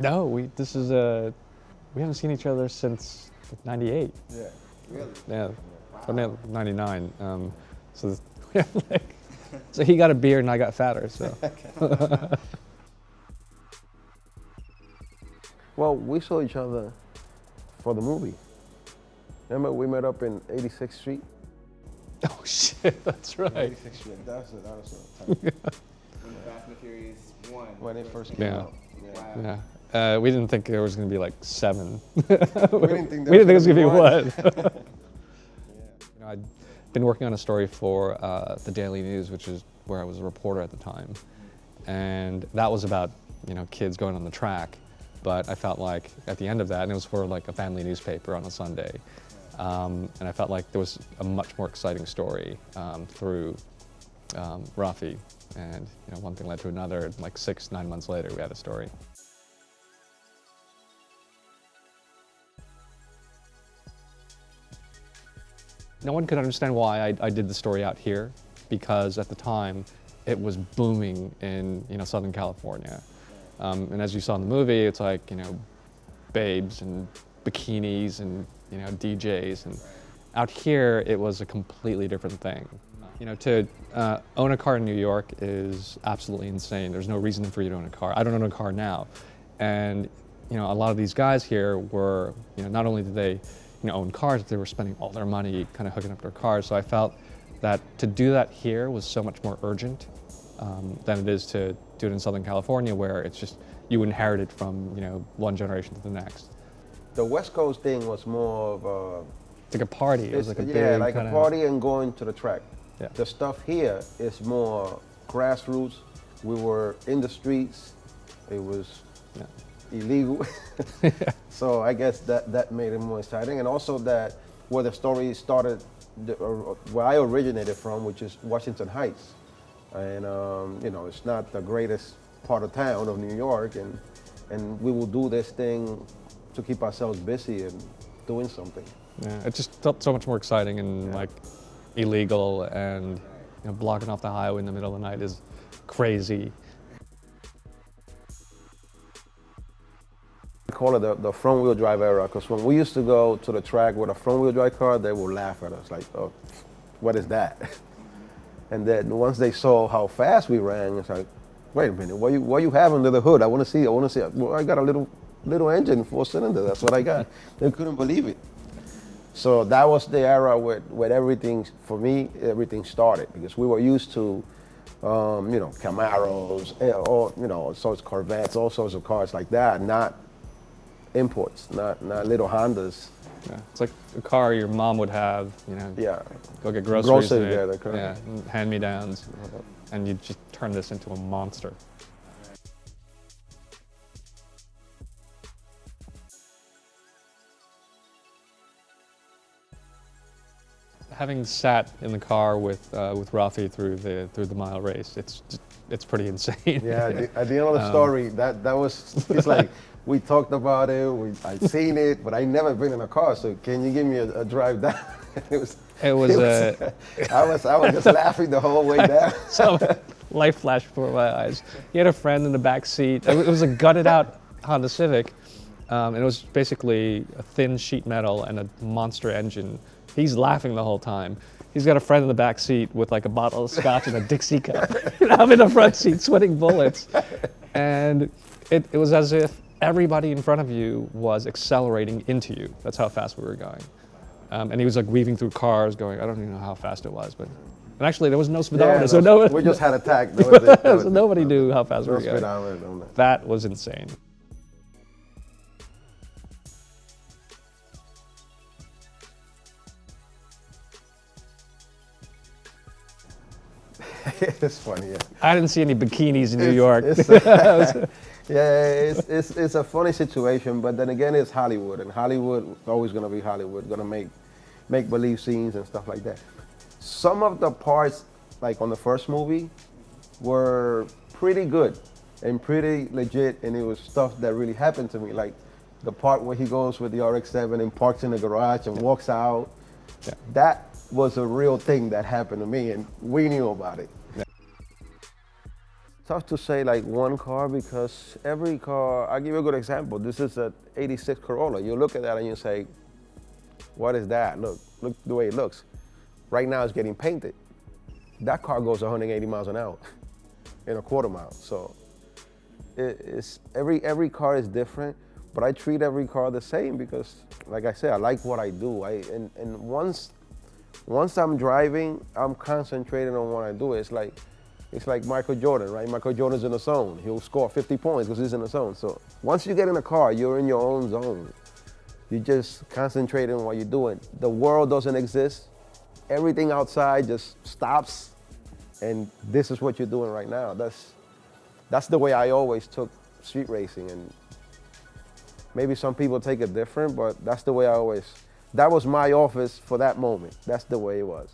No, we haven't seen each other since '98. Yeah. Really? Yeah, Wow. '99. So like, so he got a beard and I got fatter. So. Well, we saw each other for the movie. Remember, we met up in 86th Street? Oh shit, that's right. 86th Street. That was a tight. When Fast and the Furious 1. When it first came Yeah. out. Wow. Yeah. We didn't think there was going to be like 7. We didn't think We didn't think it was going to be one. 1. I'd been working on a story for the Daily News, which is where I was a reporter at the time. And that was about, kids going on the track. But I felt like at the end of that, and it was for like a family newspaper on a Sunday, and I felt like there was a much more exciting story through Rafi. And one thing led to another, and like 6-9 months later, we had a story. No one could understand why I did the story out here, because at the time, it was booming in Southern California. And as you saw in the movie, it's like, babes and bikinis and, DJs. And out here, it was a completely different thing. To own a car in New York is absolutely insane. There's no reason for you to own a car. I don't own a car now. And, a lot of these guys here were, not only did they, own cars, but they were spending all their money kind of hooking up their cars. So I felt that to do that here was so much more urgent than it is to do it in Southern California, where it's just, you inherit it from, one generation to the next. The West Coast thing was more of a... It's like a party. It was like a big yeah, like kinda, a party and going to the track. Yeah. The stuff here is more grassroots. We were in the streets. It was illegal. So I guess that made it more exciting. And also that where the story started, where I originated from, which is Washington Heights. And it's not the greatest part of town of New York, and we will do this thing to keep ourselves busy and doing something. Yeah, it just felt so much more exciting and like illegal, and blocking off the highway in the middle of the night is crazy. We call it the front wheel drive era, because when we used to go to the track with a front wheel drive car, they would laugh at us like, oh, what is that? And then once they saw how fast we ran, it's like, wait a minute, what you have under the hood? I want to see. Well, I got a little engine, 4-cylinder. That's what I got. They couldn't believe it. So that was the era where everything, for me, everything started, because we were used to, Camaros, all sorts of Corvettes, all sorts of cars like that, not imports, not little Hondas. Yeah. It's like a car your mom would have, Yeah. go get groceries in Yeah, it, and hand-me-downs, and you just turn this into a monster. Having sat in the car with Rafi through the mile race, it's pretty insane. Yeah, at the end of the story, it's like, we talked about it, I'd seen it, but I never been in a car, so can you give me a drive down? I was just laughing the whole way down. So life flashed before my eyes. He had a friend in the back seat. It was a gutted out Honda Civic, and it was basically a thin sheet metal and a monster engine. He's laughing the whole time. He's got a friend in the back seat with like a bottle of scotch and a Dixie cup. I'm in the front seat sweating bullets. And it was as if everybody in front of you was accelerating into you. That's how fast we were going. And he was like weaving through cars going, I don't even know how fast it was, but... And actually there was no speedometer, so no... We just had a tag. So nobody knew how fast we were going. Speedometer. That was insane. It's funny, yeah. I didn't see any bikinis in New York. It's a funny situation, but then again, it's Hollywood, and Hollywood is always going to be Hollywood, going to make believe scenes and stuff like that. Some of the parts, like on the first movie, were pretty good and pretty legit, and it was stuff that really happened to me, like the part where he goes with the RX-7 and parks in the garage and walks out. Yeah. That was a real thing that happened to me, and we knew about it. Tough to say like one car because every car, I'll give you a good example. This is a 86 Corolla. You look at that and you say, what is that? Look the way it looks. Right now it's getting painted. That car goes 180 miles an hour in a quarter mile. So it's every car is different, but I treat every car the same because, like I said, I like what I do. And once I'm driving, I'm concentrating on what I do. It's like Michael Jordan, right? Michael Jordan's in the zone. He'll score 50 points because he's in the zone. So once you get in a car, you're in your own zone. You just concentrate on what you're doing. The world doesn't exist. Everything outside just stops, and this is what you're doing right now. That's the way I always took street racing, and maybe some people take it different, but that's the way that was my office for that moment. That's the way it was.